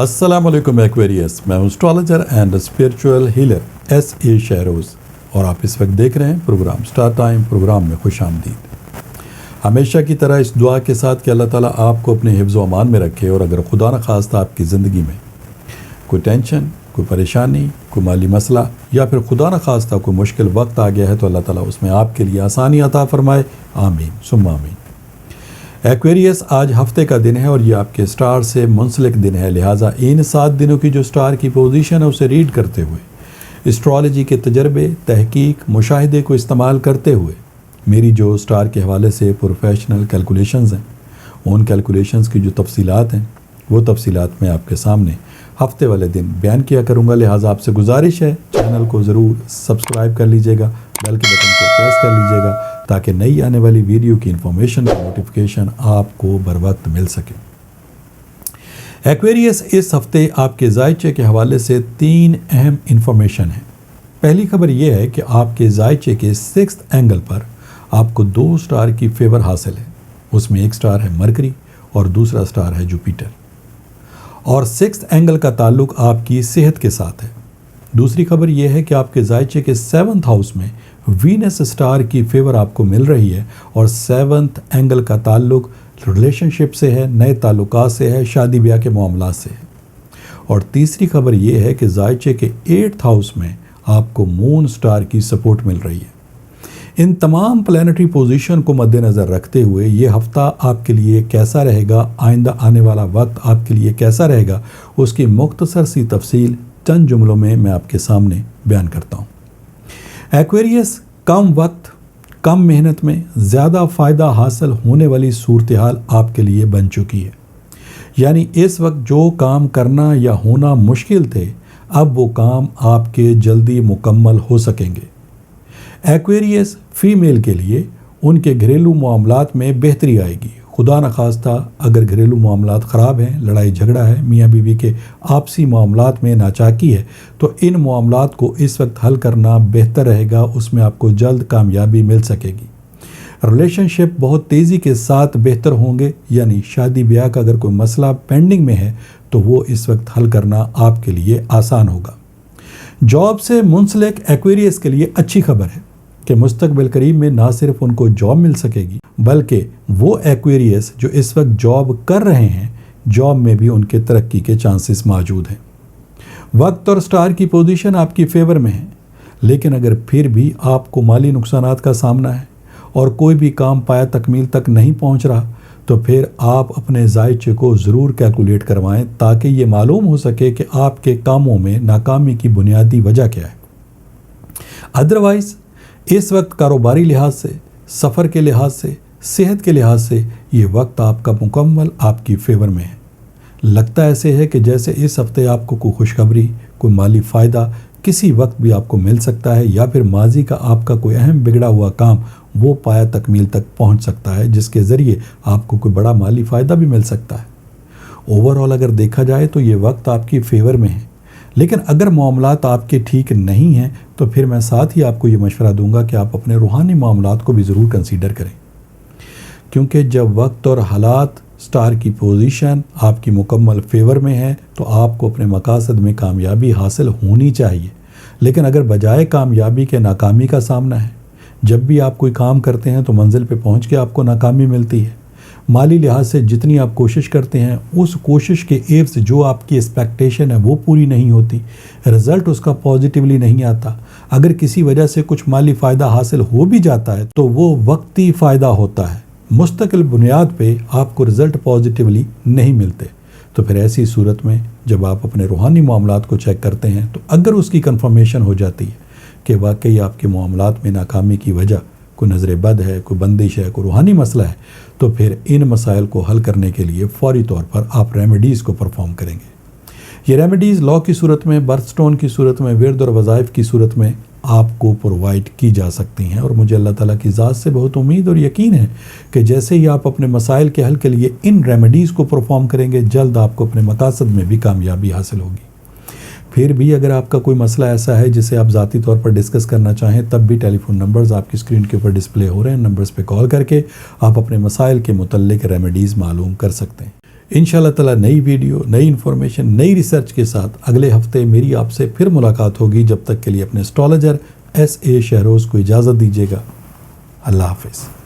السلام علیکم ایکویریس، میں ہوں astrologer and spiritual healer S.A. Shahroz, اور آپ اس وقت دیکھ رہے ہیں پروگرام سٹار ٹائم۔ پروگرام میں خوش آمدید۔ ہمیشہ کی طرح اس دعا کے ساتھ کہ اللہ تعالیٰ آپ کو اپنے حفظ و امان میں رکھے، اور اگر خدا نخواستہ آپ کی زندگی میں کوئی ٹینشن، کوئی پریشانی، کوئی مالی مسئلہ، یا پھر خدا نخواستہ کوئی مشکل وقت آ گیا ہے تو اللہ تعالیٰ اس میں آپ کے لیے آسانی عطا فرمائے، آمین ثم آمین۔ ایکویریس، آج ہفتے کا دن ہے اور یہ آپ کے سٹار سے منسلک دن ہے، لہٰذا ان 7 دنوں کی جو سٹار کی پوزیشن ہے اسے ریڈ کرتے ہوئے، اسٹرالوجی کے تجربے، تحقیق، مشاہدے کو استعمال کرتے ہوئے میری جو سٹار کے حوالے سے پروفیشنل کیلکولیشنز ہیں، ان کیلکولیشنز کی جو تفصیلات ہیں وہ تفصیلات میں آپ کے سامنے ہفتے والے دن بیان کیا کروں گا، لہٰذا آپ سے گزارش ہے چینل کو ضرور سبسکرائب کر لیجئے گا، بیل کے بٹن کو پریس کر لیجئے گا تاکہ نئی آنے والی ویڈیو کی انفارمیشن کی نوٹیفیکیشن آپ کو بر وقت مل سکے۔ ایکویریس، اس ہفتے آپ کے ذائچے کے حوالے سے 3 اہم انفارمیشن ہیں۔ پہلی خبر یہ ہے کہ آپ کے ذائچے کے 6th اینگل پر آپ کو 2 سٹار کی فیور حاصل ہے، اس میں ایک سٹار ہے مرکری اور دوسرا سٹار ہے جوپیٹر، اور 6th اینگل کا تعلق آپ کی صحت کے ساتھ ہے۔ دوسری خبر یہ ہے کہ آپ کے ذائچے کے 7th ہاؤس میں وینس سٹار کی فیور آپ کو مل رہی ہے، اور 7th اینگل کا تعلق ریلیشن شپ سے ہے، نئے تعلقات سے ہے، شادی بیاہ کے معاملات سے ہے۔ اور تیسری خبر یہ ہے کہ ذائچے کے 8th ہاؤس میں آپ کو مون سٹار کی سپورٹ مل رہی ہے۔ ان تمام پلانٹری پوزیشن کو مد نظر رکھتے ہوئے یہ ہفتہ آپ کے لیے کیسا رہے گا، آئندہ آنے والا وقت آپ کے لیے کیسا رہے گا، اس کی مختصر سی تفصیل چند جملوں میں آپ کے سامنے بیان کرتا ہوں۔ ایکویریس، کم وقت، کم محنت میں زیادہ فائدہ حاصل ہونے والی صورتحال آپ کے لیے بن چکی ہے، یعنی اس وقت جو کام کرنا یا ہونا مشکل تھے اب وہ کام آپ کے جلدی مکمل ہو سکیں گے۔ ایکویریس، فیمیل کے لیے ان کے گھریلو معاملات میں بہتری آئے گی۔ خدا نخواستہ اگر گھریلو معاملات خراب ہیں، لڑائی جھگڑا ہے، میاں بیوی کے آپسی معاملات میں ناچاکی ہے، تو ان معاملات کو اس وقت حل کرنا بہتر رہے گا، اس میں آپ کو جلد کامیابی مل سکے گی۔ ریلیشن شپ بہت تیزی کے ساتھ بہتر ہوں گے، یعنی شادی بیاہ کا اگر کوئی مسئلہ پینڈنگ میں ہے تو وہ اس وقت حل کرنا آپ کے لیے آسان ہوگا۔ جاب سے منسلک ایکویریس کے لیے اچھی خبر ہے کہ مستقبل قریب میں نہ صرف ان کو جاب مل سکے گی بلکہ وہ ایکویریس جو اس وقت جاب کر رہے ہیں، جاب میں بھی ان کے ترقی کے چانسز موجود ہیں۔ وقت اور سٹار کی پوزیشن آپ کی فیور میں ہے، لیکن اگر پھر بھی آپ کو مالی نقصانات کا سامنا ہے اور کوئی بھی کام پایا تکمیل تک نہیں پہنچ رہا تو پھر آپ اپنے ذائچے کو ضرور کیلکولیٹ کروائیں تاکہ یہ معلوم ہو سکے کہ آپ کے کاموں میں ناکامی کی بنیادی وجہ کیا ہے۔ ادروائز اس وقت کاروباری لحاظ سے، سفر کے لحاظ سے، صحت کے لحاظ سے یہ وقت آپ کا مکمل آپ کی فیور میں ہے۔ لگتا ایسے ہے کہ جیسے اس ہفتے آپ کو کوئی خوشخبری، کوئی مالی فائدہ کسی وقت بھی آپ کو مل سکتا ہے، یا پھر ماضی کا آپ کا کوئی اہم بگڑا ہوا کام وہ پایا تکمیل تک پہنچ سکتا ہے، جس کے ذریعے آپ کو کوئی بڑا مالی فائدہ بھی مل سکتا ہے۔ اوورآل اگر دیکھا جائے تو یہ وقت آپ کی فیور میں ہے، لیکن اگر معاملات آپ کے ٹھیک نہیں ہیں تو پھر میں ساتھ ہی آپ کو یہ مشورہ دوں گا کہ آپ اپنے روحانی معاملات کو بھی ضرور کنسیڈر کریں، کیونکہ جب وقت اور حالات، سٹار کی پوزیشن آپ کی مکمل فیور میں ہے تو آپ کو اپنے مقاصد میں کامیابی حاصل ہونی چاہیے، لیکن اگر بجائے کامیابی کے ناکامی کا سامنا ہے، جب بھی آپ کوئی کام کرتے ہیں تو منزل پہ پہنچ کے آپ کو ناکامی ملتی ہے، مالی لحاظ سے جتنی آپ کوشش کرتے ہیں اس کوشش کے ایوز جو آپ کی ایکسپیکٹیشن ہے وہ پوری نہیں ہوتی، رزلٹ اس کا پازیٹیولی نہیں آتا، اگر کسی وجہ سے کچھ مالی فائدہ حاصل ہو بھی جاتا ہے تو وہ وقتی فائدہ ہوتا ہے، مستقل بنیاد پہ آپ کو رزلٹ پازیٹیولی نہیں ملتے۔ تو پھر ایسی صورت میں جب آپ اپنے روحانی معاملات کو چیک کرتے ہیں تو اگر اس کی کنفرمیشن ہو جاتی ہے کہ واقعی آپ کے معاملات میں ناکامی کی وجہ کوئی نظر بد ہے، کوئی بندش ہے، کوئی روحانی مسئلہ ہے، تو پھر ان مسائل کو حل کرنے کے لیے فوری طور پر آپ ریمیڈیز کو پرفارم کریں گے۔ یہ ریمیڈیز لا کی صورت میں، برتھ سٹون کی صورت میں، ورد اور وظائف کی صورت میں آپ کو پرووائڈ کی جا سکتی ہیں، اور مجھے اللہ تعالیٰ کی ذات سے بہت امید اور یقین ہے کہ جیسے ہی آپ اپنے مسائل کے حل کے لیے ان ریمیڈیز کو پرفارم کریں گے، جلد آپ کو اپنے مقاصد میں بھی کامیابی حاصل ہوگی۔ پھر بھی اگر آپ کا کوئی مسئلہ ایسا ہے جسے آپ ذاتی طور پر ڈسکس کرنا چاہیں، تب بھی ٹیلی فون نمبرز آپ کی اسکرین کے اوپر ڈسپلے ہو رہے ہیں، نمبرز پہ کال کر کے آپ اپنے مسائل کے متعلق ریمیڈیز معلوم کر سکتے ہیں۔ انشاءاللہ تعالی نئی ویڈیو، نئی انفارمیشن، نئی ریسرچ کے ساتھ اگلے ہفتے میری آپ سے پھر ملاقات ہوگی. جب تک کے لیے اپنے اسٹرالوجر ایس اے شہروز کو اجازت دیجیے گا. اللہ حافظ.